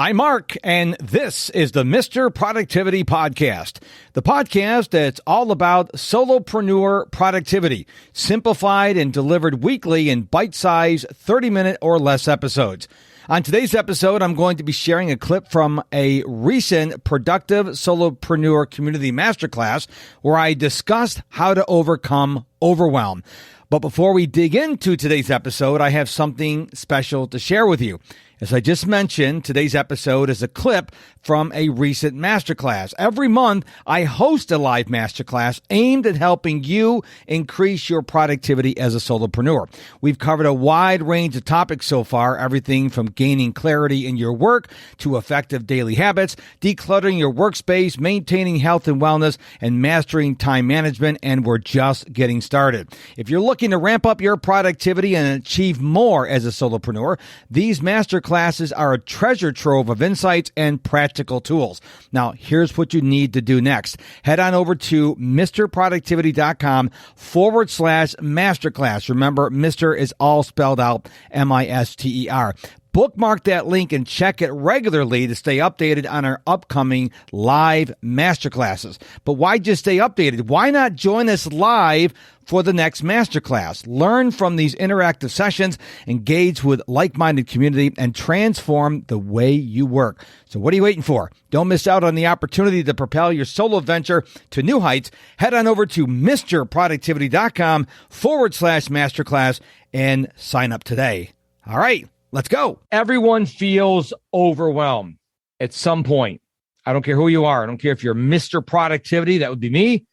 I'm Mark, and this is the Mr. Productivity Podcast, the podcast that's all about solopreneur productivity, simplified and delivered weekly in bite-sized 30-minute or less episodes. On today's episode, I'm going to be sharing a clip from a recent Productive Solopreneur Community masterclass where I discussed how to overcome overwhelm. But before we dig into today's episode, I have something special to share with you. As I just mentioned, today's episode is a clip from a recent masterclass. Every month, I host a live masterclass aimed at helping you increase your productivity as a solopreneur. We've covered a wide range of topics so far, everything from gaining clarity in your work to effective daily habits, decluttering your workspace, maintaining health and wellness, and mastering time management, and we're just getting started. If you're looking to ramp up your productivity and achieve more as a solopreneur, these masterclasses are a treasure trove of insights and practical tools. Now, here's what you need to do next. Head on over to mrproductivity.com/masterclass. Remember, Mr. is all spelled out M-I-S-T-E-R. Bookmark that link and check it regularly to stay updated on our upcoming live masterclasses. But why just stay updated? Why not join us live for the next masterclass? Learn from these interactive sessions, engage with like-minded community, and transform the way you work. So what are you waiting for? Don't miss out on the opportunity to propel your solo venture to new heights. Head on over to mrproductivity.com/masterclass and sign up today. All right. Let's go. Everyone feels overwhelmed at some point. I don't care who you are. I don't care if you're Mr. Productivity, that would be me,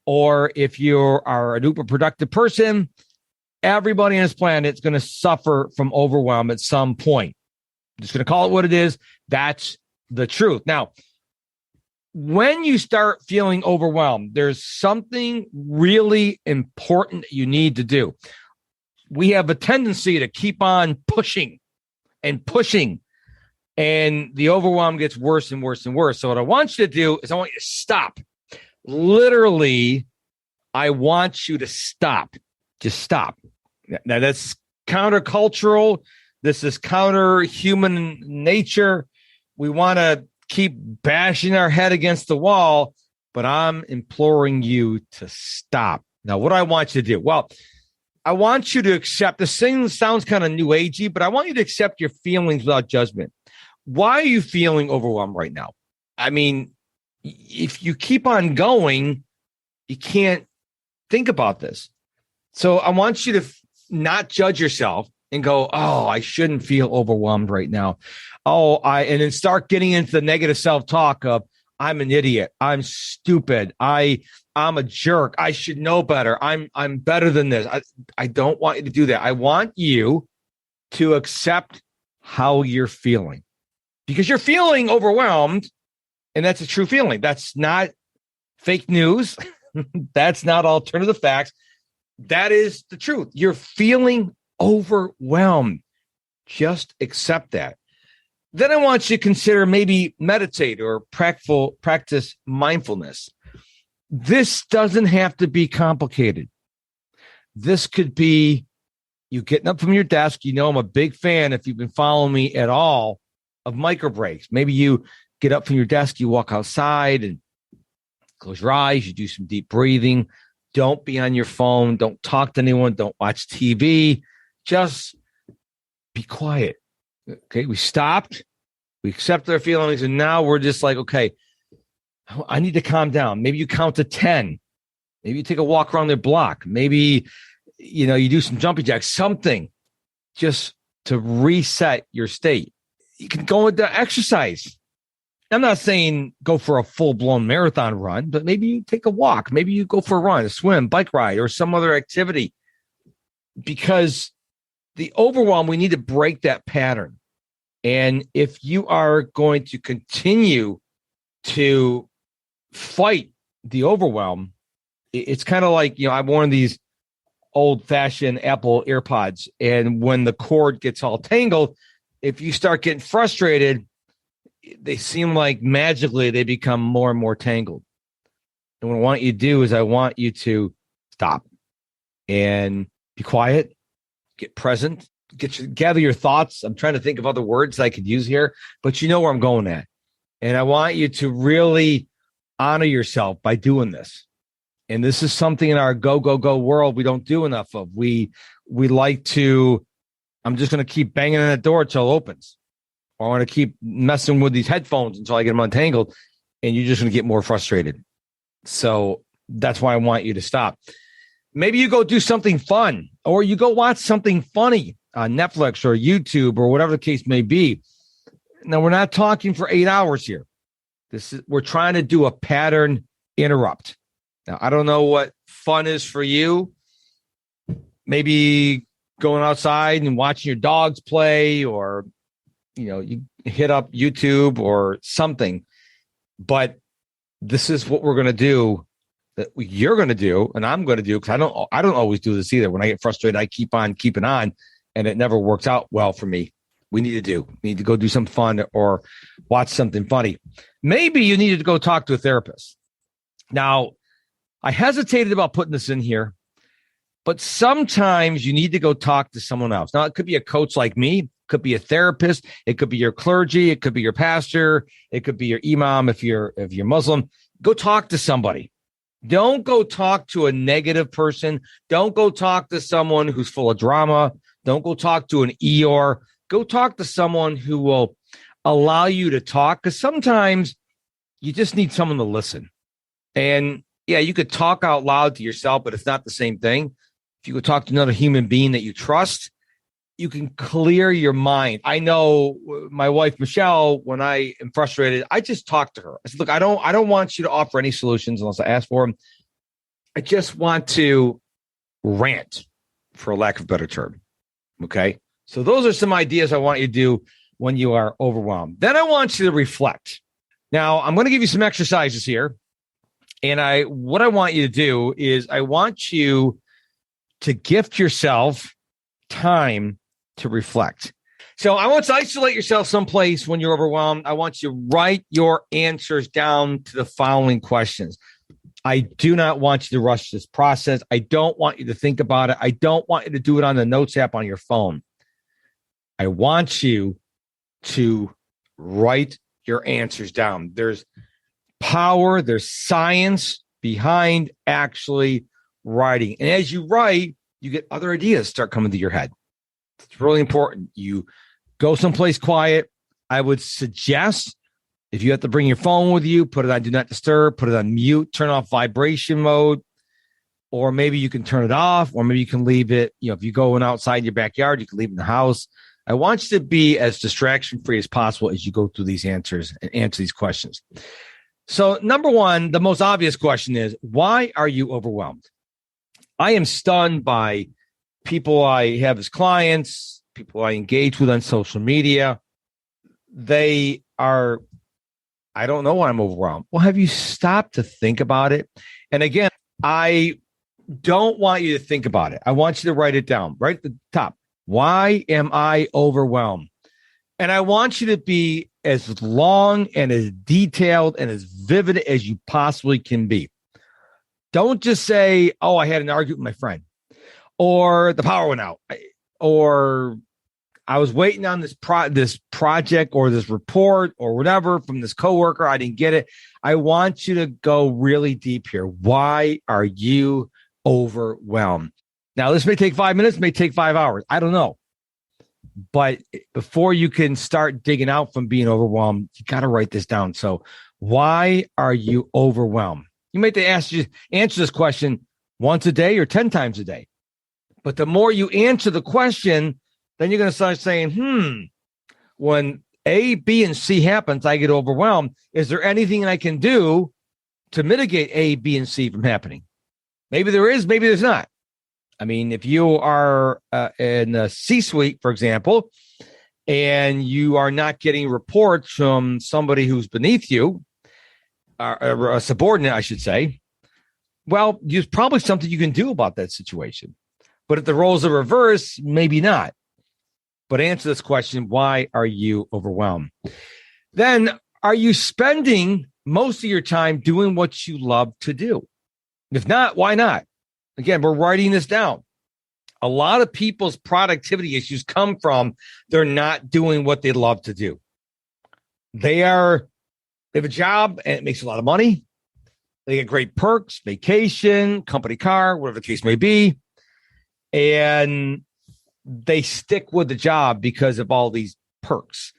or if you are an uber productive person. Everybody on this planet is going to suffer from overwhelm at some point. I'm just going to call it what it is. That's the truth. Now, when you start feeling overwhelmed, there's something really important you need to do. We have a tendency to keep on pushing, and the overwhelm gets worse and worse and worse. So what I want you to do is I want you to stop. Literally, I want you to stop. Just stop. Now, that's countercultural. This is counter human nature. We want to keep bashing our head against the wall, but I'm imploring you to stop. Now, what do I want you to do? Well, I want you to accept, this thing sounds kind of new agey, but I want you to accept your feelings without judgment. Why are you feeling overwhelmed right now? I mean, if you keep on going, you can't think about this. So I want you to not judge yourself and go, oh, I shouldn't feel overwhelmed right now. And then start getting into the negative self-talk of, I'm an idiot. I'm stupid. I'm a jerk. I should know better. I'm better than this. I don't want you to do that. I want you to accept how you're feeling, because you're feeling overwhelmed, and that's a true feeling. That's not fake news. That's not alternative facts. That is the truth. You're feeling overwhelmed. Just accept that. Then I want you to consider maybe meditate or practice mindfulness. This doesn't have to be complicated. This could be you getting up from your desk. You know, I'm a big fan, if you've been following me at all, of micro breaks. Maybe you get up from your desk, you walk outside and close your eyes. You do some deep breathing. Don't be on your phone. Don't talk to anyone. Don't watch TV. Just be quiet. Okay, we stopped, we accepted our feelings, and now we're just like, okay, I need to calm down. Maybe you count to 10. Maybe you take a walk around their block. Maybe, you do some jumping jacks, something just to reset your state. You can go into exercise. I'm not saying go for a full-blown marathon run, but maybe you take a walk. Maybe you go for a run, a swim, bike ride, or some other activity. Because the overwhelm, we need to break that pattern. And if you are going to continue to fight the overwhelm, it's kind of like, I'm one of these old-fashioned Apple AirPods. And when the cord gets all tangled, if you start getting frustrated, they seem like magically they become more and more tangled. And what I want you to do is I want you to stop and be quiet, get present, gather your thoughts. I'm trying to think of other words I could use here, but you know where I'm going at. And I want you to really honor yourself by doing this. And this is something in our go, go, go world we don't do enough of. We like to, I'm just going to keep banging on the door until it opens. Or I want to keep messing with these headphones until I get them untangled. And you're just going to get more frustrated. So that's why I want you to stop. Maybe you go do something fun, or you go watch something funny on Netflix or YouTube or whatever the case may be. Now, we're not talking for 8 hours here. We're trying to do a pattern interrupt. Now, I don't know what fun is for you. Maybe going outside and watching your dogs play, or, you hit up YouTube or something. But this is what we're going to do, that you're going to do, and I'm going to do, because I don't always do this either. When I get frustrated, I keep on keeping on, and it never works out well for me. We need to go do something fun or watch something funny. Maybe you needed to go talk to a therapist. Now, I hesitated about putting this in here, but sometimes you need to go talk to someone else. Now, it could be a coach like me, it could be a therapist, it could be your clergy, it could be your pastor, it could be your imam if you're Muslim. Go talk to somebody. Don't go talk to a negative person. Don't go talk to someone who's full of drama. Don't go talk to an Eeyore. Go talk to someone who will allow you to talk, because sometimes you just need someone to listen. And yeah, you could talk out loud to yourself, but it's not the same thing. If you could talk to another human being that you trust, you can clear your mind. I know my wife, Michelle, when I am frustrated, I just talk to her. I said, look, I don't want you to offer any solutions unless I ask for them. I just want to rant, for lack of a better term. Okay. So those are some ideas I want you to do when you are overwhelmed. Then I want you to reflect. Now, I'm going to give you some exercises here. And what I want you to do is I want you to gift yourself time to reflect. So I want to isolate yourself someplace when you're overwhelmed. I want you to write your answers down to the following questions. I do not want you to rush this process. I don't want you to think about it. I don't want you to do it on the notes app on your phone. I want you to write your answers down. There's power, there's science behind actually writing. And as you write, you get other ideas start coming to your head. It's really important. You go someplace quiet. I would suggest, if you have to bring your phone with you, put it on do not disturb, put it on mute, turn off vibration mode, or maybe you can turn it off, or maybe you can leave it. If you're going outside in your backyard, you can leave it in the house. I want you to be as distraction free as possible as you go through these answers and answer these questions. So number one, the most obvious question is, why are you overwhelmed? I am stunned by people I have as clients, people I engage with on social media. They are, I don't know why I'm overwhelmed. Well, have you stopped to think about it? And again, I don't want you to think about it. I want you to write it down right at the top. Why am I overwhelmed? And I want you to be as long and as detailed and as vivid as you possibly can be. Don't just say, oh, I had an argument with my friend, or the power went out, or I was waiting on this project or this report or whatever from this coworker. I didn't get it. I want you to go really deep here. Why are you overwhelmed? Now, this may take 5 minutes, may take 5 hours. I don't know. But before you can start digging out from being overwhelmed, you got to write this down. So why are you overwhelmed? You may have to answer this question once a day or 10 times a day. But the more you answer the question, then you're going to start saying, when A, B, and C happens, I get overwhelmed. Is there anything I can do to mitigate A, B, and C from happening? Maybe there is, maybe there's not. I mean, if you are in a C-suite, for example, and you are not getting reports from somebody who's beneath you, or a subordinate, I should say, well, there's probably something you can do about that situation. But if the roles are reversed, maybe not. But answer this question, why are you overwhelmed? Then, are you spending most of your time doing what you love to do? If not, why not? Again, we're writing this down. A lot of people's productivity issues come from they're not doing what they love to do. They have a job and it makes a lot of money. They get great perks, vacation, company car, whatever the case may be. And they stick with the job because of all these perks,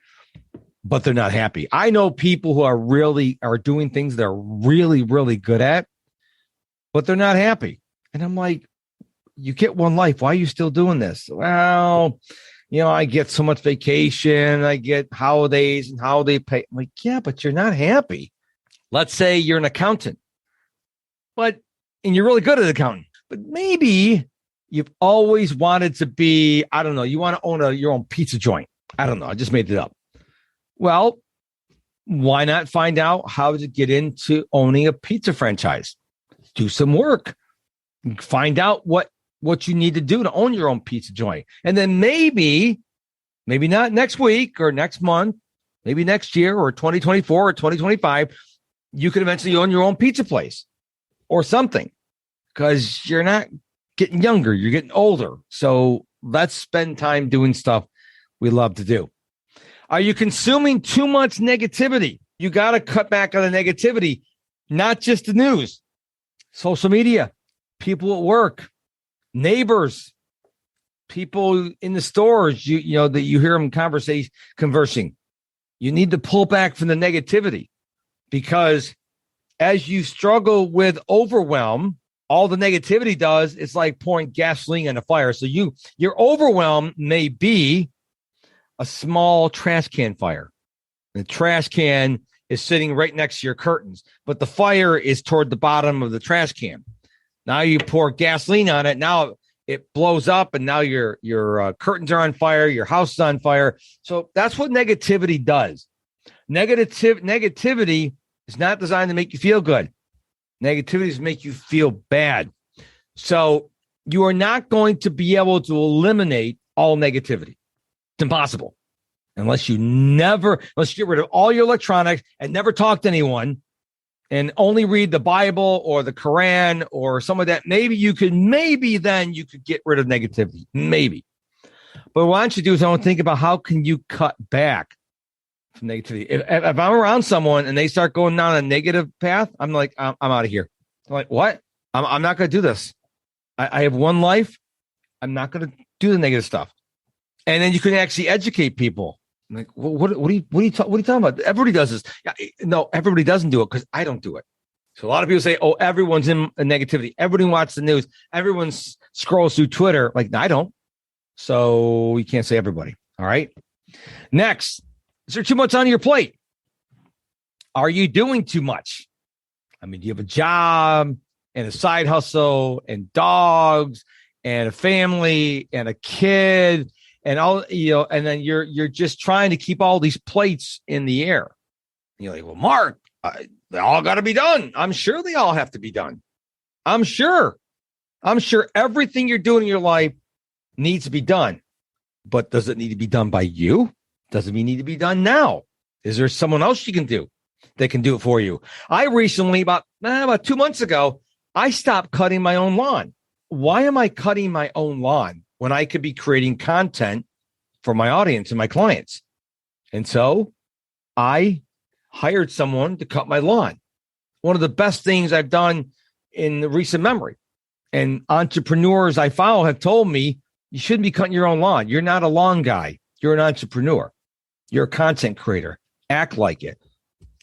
but they're not happy. I know people who are doing things they're really, really good at, but they're not happy. And I'm like, you get one life. Why are you still doing this? Well, I get so much vacation. I get holidays and holiday pay. I'm like, yeah, but you're not happy. Let's say you're an accountant, and you're really good at accounting, but maybe you've always wanted to be, I don't know, you want to own your own pizza joint. I don't know. I just made it up. Well, why not find out how to get into owning a pizza franchise? Do some work. Find out what you need to do to own your own pizza joint. And then maybe not next week or next month, maybe next year or 2024 or 2025, you could eventually own your own pizza place or something, because you're not getting younger, you're getting older. So let's spend time doing stuff we love to do. Are you consuming too much negativity? You got to cut back on the negativity, not just the news, social media, people at work, neighbors, people in the stores, that you hear them conversing. You need to pull back from the negativity, because as you struggle with overwhelm, all the negativity does is like pouring gasoline on a fire. So your overwhelm may be a small trash can fire. The trash can is sitting right next to your curtains, but the fire is toward the bottom of the trash can. Now you pour gasoline on it. Now it blows up, and now your curtains are on fire. Your house is on fire. So that's what negativity does. Negativity is not designed to make you feel good. Negativity is make you feel bad. So you are not going to be able to eliminate all negativity. It's impossible. Unless you get rid of all your electronics and never talk to anyone and only read the Bible or the Quran or some of that. Then you could get rid of negativity. Maybe. But what I want you to do is I want to think about how can you cut back from negativity. If I'm around someone and they start going down a negative path, I'm like, I'm out of here. I'm like, what? I'm not going to do this. I have one life. I'm not going to do the negative stuff. And then you can actually educate people. I'm like, well, what are you talking about? Everybody does this. Yeah, no, everybody doesn't do it because I don't do it. So a lot of people say, oh, everyone's in a negativity. Everyone watches the news. Everyone scrolls through Twitter. Like, no, I don't. So you can't say everybody. All right. Next, is there too much on your plate? Are you doing too much? I mean, do you have a job and a side hustle and dogs and a family and a kid and all, and then you're just trying to keep all these plates in the air. And you're like, well, Mark, they all got to be done. I'm sure they all have to be done. I'm sure everything you're doing in your life needs to be done. But does it need to be done by you? Does it need to be done now? Is there someone else you can do that can do it for you? I recently, about 2 months ago, I stopped cutting my own lawn. Why am I cutting my own lawn when I could be creating content for my audience and my clients? And so I hired someone to cut my lawn. One of the best things I've done in the recent memory. And entrepreneurs I follow have told me, you shouldn't be cutting your own lawn. You're not a lawn guy. You're an entrepreneur. You're a content creator. Act like it.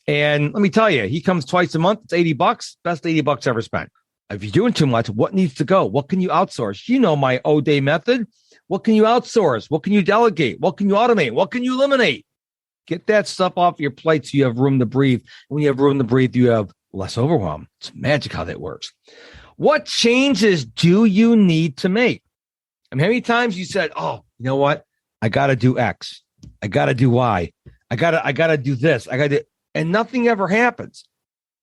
And let me tell you, he comes twice a month. It's $80. Best $80 ever spent. If you're doing too much, what needs to go? What can you outsource? You know my O-Day method. What can you outsource? What can you delegate? What can you automate? What can you eliminate? Get that stuff off your plate so you have room to breathe. When you have room to breathe, you have less overwhelm. It's magic how that works. What changes do you need to make? I mean, how many times you said, oh, you know what? I got to do X. I got to do Y. I got to do this. And nothing ever happens.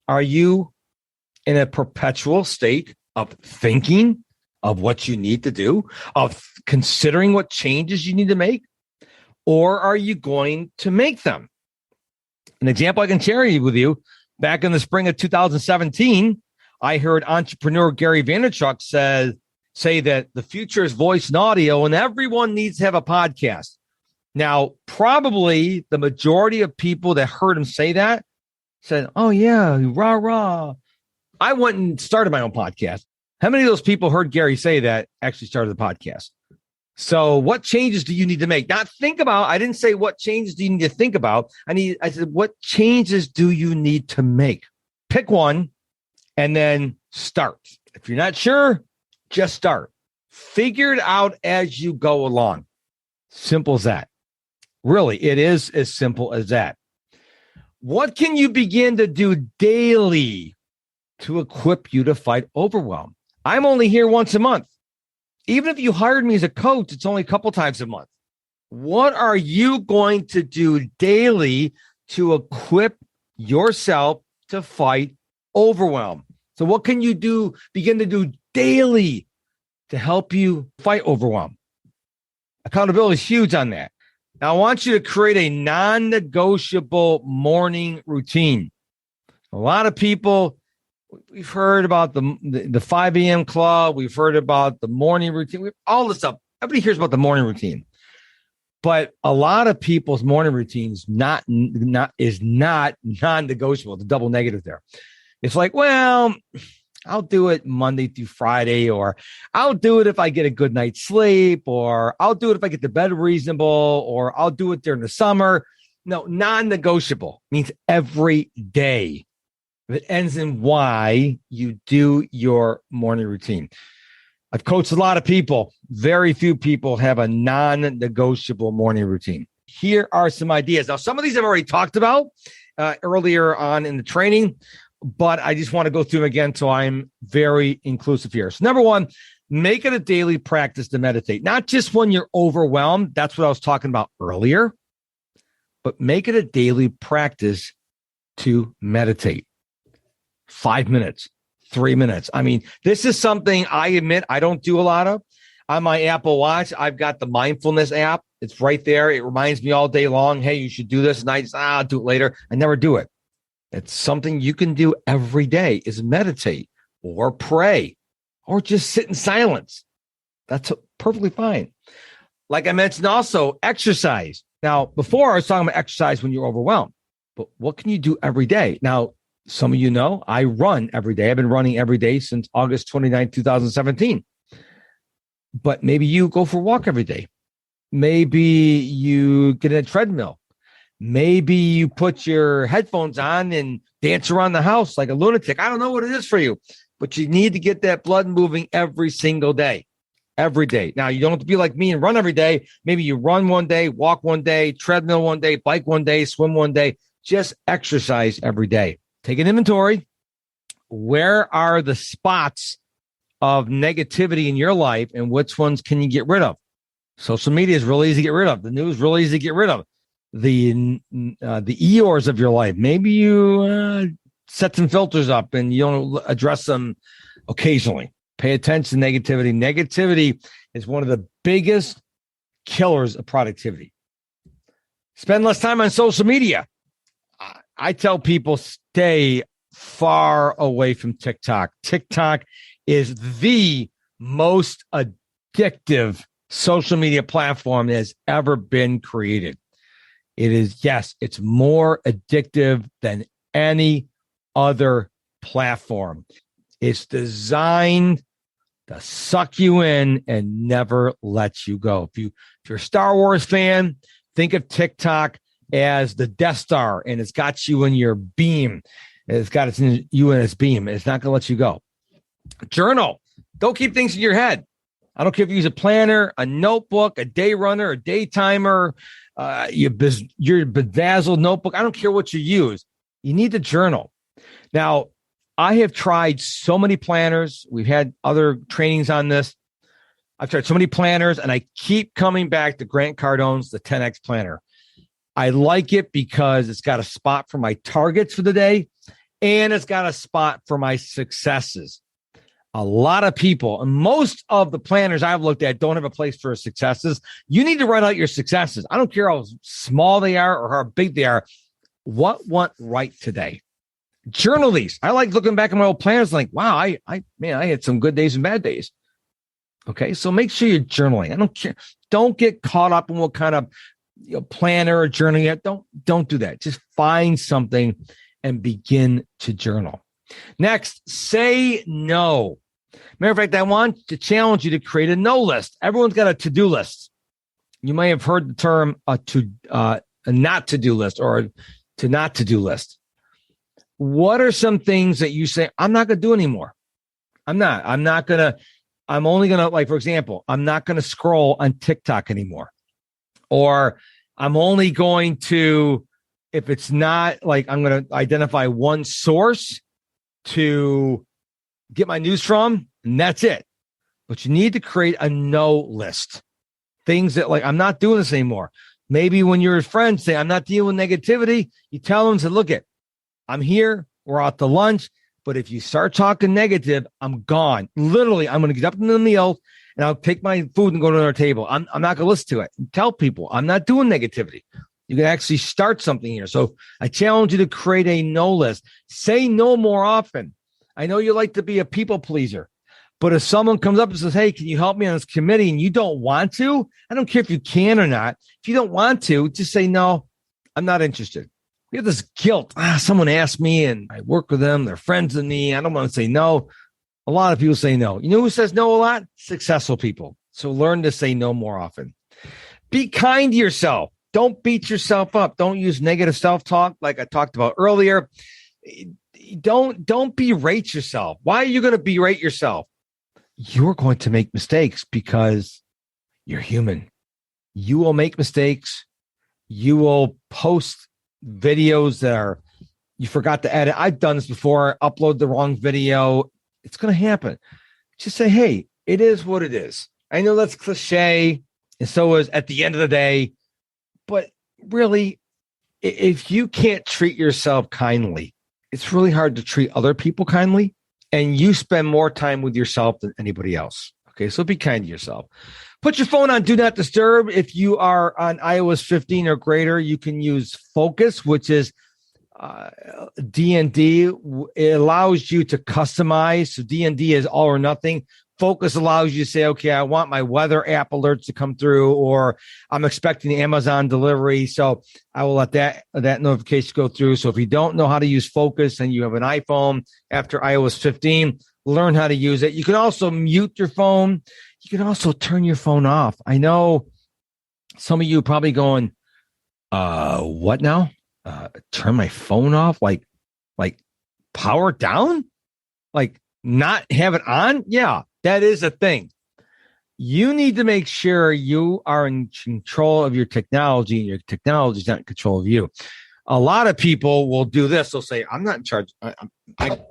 Are you in a perpetual state of thinking of what you need to do, of considering what changes you need to make, or are you going to make them? An example I can share with you, back in the spring of 2017, I heard entrepreneur Gary Vaynerchuk said, say that the future is voice and audio, and everyone needs to have a podcast. Now, probably the majority of people that heard him say that said, oh, yeah, rah, rah. I went and started my own podcast. How many of those people heard Gary say that actually started the podcast? So what changes do you need to make? Not think about. I didn't say what changes do you need to think about. I said, what changes do you need to make? Pick one and then start. If you're not sure, just start. Figure it out as you go along. Simple as that. Really, it is as simple as that. What can you begin to do daily to equip you to fight overwhelm? I'm only here once a month. Even if you hired me as a coach, it's only a couple times a month. What are you going to do daily to equip yourself to fight overwhelm? So what can you begin to do daily to help you fight overwhelm? Accountability is huge on that. Now, I want you to create a non-negotiable morning routine. A lot of people, we've heard about the 5 a.m. club. We've heard about the morning routine. All this stuff. Everybody hears about the morning routine. But a lot of people's morning routines is not non-negotiable. The double negative there. It's like, well, I'll do it Monday through Friday, or I'll do it if I get a good night's sleep, or I'll do it if I get to bed reasonable, or I'll do it during the summer. No, non-negotiable means every day. It ends in Y, you do your morning routine. I've coached a lot of people. Very few people have a non-negotiable morning routine. Here are some ideas. Now, some of these I've already talked about earlier on in the training, but I just want to go through them again so I'm very inclusive here. So number one, make it a daily practice to meditate. Not just when you're overwhelmed. That's what I was talking about earlier. But make it a daily practice to meditate. 5 minutes, 3 minutes. I mean, this is something I admit I don't do a lot of. On my Apple Watch, I've got the mindfulness app. It's right there. It reminds me all day long, hey, you should do this. And I just, I'll do it later. I never do it. It's something you can do every day is meditate or pray or just sit in silence. That's perfectly fine. Like I mentioned also, exercise. Now, before I was talking about exercise when you're overwhelmed, but what can you do every day? Now, some of you know I run every day. I've been running every day since August 29, 2017. But maybe you go for a walk every day. Maybe you get in a treadmill. Maybe you put your headphones on and dance around the house like a lunatic. I don't know what it is for you, but you need to get that blood moving every single day. Every day. Now, you don't have to be like me and run every day. Maybe you run one day, walk one day, treadmill one day, bike one day, swim one day. Just exercise every day. Take an inventory. Where are the spots of negativity in your life and which ones can you get rid of? Social media is really easy to get rid of. The news is really easy to get rid of. The Eeyores of your life. Maybe you set some filters up and you don't address them occasionally. Pay attention to negativity. Negativity is one of the biggest killers of productivity. Spend less time on social media. I tell people stay far away from TikTok. TikTok is the most addictive social media platform that has ever been created. It is, yes, it's more addictive than any other platform. It's designed to suck you in and never let you go. If you're a Star Wars fan, think of TikTok as the Death Star, and it's got you in your beam. It's got you in its beam. It's not going to let you go. Journal. Don't keep things in your head. I don't care if you use a planner, a notebook, a day runner, a day timer, your bedazzled notebook. I don't care what you use. You need to journal. Now, I have tried so many planners. We've had other trainings on this. I've tried so many planners, and I keep coming back to Grant Cardone's the 10X planner. I like it because it's got a spot for my targets for the day, and it's got a spot for my successes. A lot of people, and most of the planners I've looked at don't have a place for successes. You need to write out your successes. I don't care how small they are or how big they are. What went right today? Journal these. I like looking back at my old planners like, wow, I had some good days and bad days. Okay, so make sure you're journaling. I don't care. Don't get caught up in what kind of planner or journal yet. Don't do that. Just find something and begin to journal. Next, say no. Matter of fact, I want to challenge you to create a no list. Everyone's got a to-do list. You may have heard the term a not to-do list or to not to-do list. What are some things that you say, I'm not going to do anymore? I'm only going to, like, for example, I'm not going to scroll on TikTok anymore. Or I'm only going to, if it's not like, I'm going to identify one source to get my news from, and that's it. But you need to create a no list. Things that, like, I'm not doing this anymore. Maybe when you're a friend, say, I'm not dealing with negativity. You tell them, say, look it, I'm here. We're out to lunch. But if you start talking negative, I'm gone. Literally, I'm going to get up in the meal and I'll take my food and go to another table. I'm not going to listen to it. Tell people I'm not doing negativity. You can actually start something here. So I challenge you to create a no list. Say no more often. I know you like to be a people pleaser, but if someone comes up and says, hey, can you help me on this committee? And you don't want to, I don't care if you can or not. If you don't want to, just say, no, I'm not interested. We have this guilt. Someone asked me and I work with them. They're friends with me. I don't want to say no. A lot of people say no. You know who says no a lot? Successful people. So learn to say no more often. Be kind to yourself. Don't beat yourself up. Don't use negative self-talk like I talked about earlier. Don't berate yourself. Why are you going to berate yourself? You're going to make mistakes because you're human. You will make mistakes. You will post videos that you forgot to edit. I've done this before. Upload the wrong video. It's going to happen. Just say, hey, it is what it is. I know that's cliche. And so is at the end of the day. But really, if you can't treat yourself kindly, it's really hard to treat other people kindly. And you spend more time with yourself than anybody else. Okay, so be kind to yourself. Put your phone on Do Not Disturb. If you are on iOS 15 or greater, you can use Focus, which is D&D. It allows you to customize. So D&D is all or nothing. Focus allows you to say, okay, I want my weather app alerts to come through, or I'm expecting Amazon delivery. So I will let that notification go through. So if you don't know how to use Focus and you have an iPhone after iOS 15, learn how to use it. You can also mute your phone. You can also turn your phone off. I know some of you are probably going, what now? Turn my phone off? Like power down? Like not have it on? Yeah. That is a thing. You need to make sure you are in control of your technology and your technology is not in control of you. A lot of people will do this. They'll say, I'm not in charge.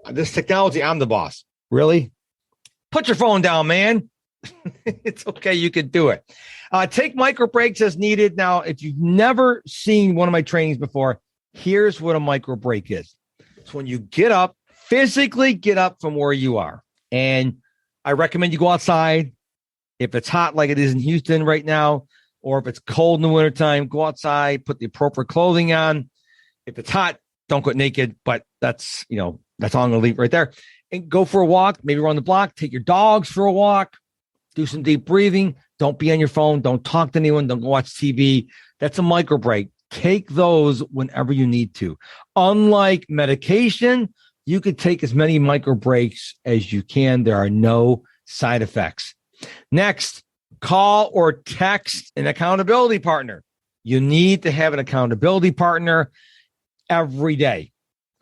This technology, I'm the boss. Really? Put your phone down, man. It's okay. You can do it. Take micro breaks as needed. Now, if you've never seen one of my trainings before, here's what a micro break is. It's when you get up, physically get up from where you are. And I recommend you go outside. If it's hot like it is in Houston right now, or if it's cold in the wintertime, go outside, put the appropriate clothing on. If it's hot, don't go naked, but that's all I'm going to leave right there. And go for a walk, maybe around the block, take your dogs for a walk, do some deep breathing. Don't be on your phone. Don't talk to anyone. Don't go watch TV. That's a micro break. Take those whenever you need to. Unlike medication, you could take as many micro breaks as you can. There are no side effects. Next, call or text an accountability partner. You need to have an accountability partner every day.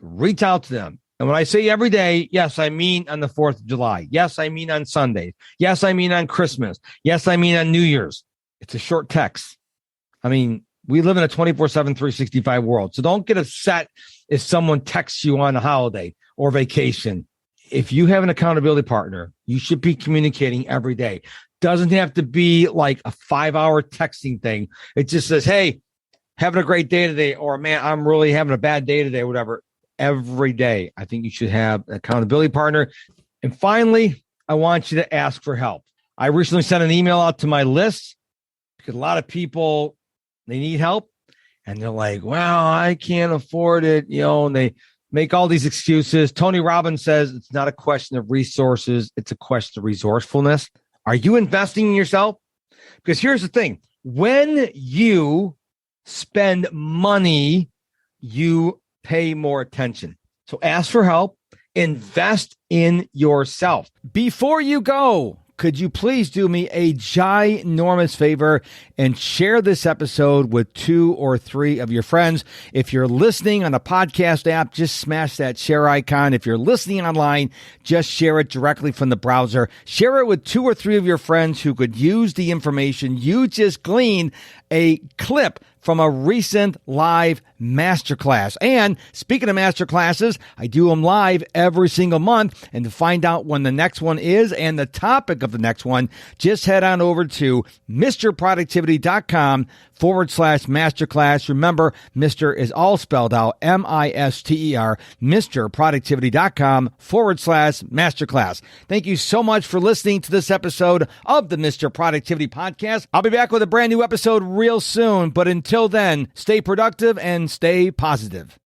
Reach out to them. And when I say every day, yes, I mean on the 4th of July. Yes, I mean on Sunday. Yes, I mean on Christmas. Yes, I mean on New Year's. It's a short text. I mean, we live in a 24/7, 365 world. So don't get upset if someone texts you on a holiday or vacation. If you have an accountability partner, you should be communicating every day. Doesn't have to be like a 5-hour texting thing. It just says, hey, having a great day today, or man, I'm really having a bad day today, whatever. Every day, I think you should have an accountability partner. And finally, I want you to ask for help. I recently sent an email out to my list because a lot of people, they need help and they're like, well, I can't afford it, and they make all these excuses. Tony Robbins says it's not a question of resources. It's a question of resourcefulness. Are you investing in yourself? Because here's the thing. When you spend money, you pay more attention. So ask for help. Invest in yourself. Before you go, could you please do me a ginormous favor and share this episode with 2 or 3 of your friends? If you're listening on a podcast app, just smash that share icon. If you're listening online, just share it directly from the browser. Share it with 2 or 3 of your friends who could use the information you just gleaned, a clip from a recent live masterclass. And speaking of masterclasses, I do them live every single month. And to find out when the next one is and the topic of the next one, just head on over to MrProductivity.com/masterclass. Remember, Mr. is all spelled out, MISTER, MrProductivity.com/masterclass. Thank you so much for listening to this episode of the Mr. Productivity Podcast. I'll be back with a brand new episode real soon, but until then, stay productive and stay positive.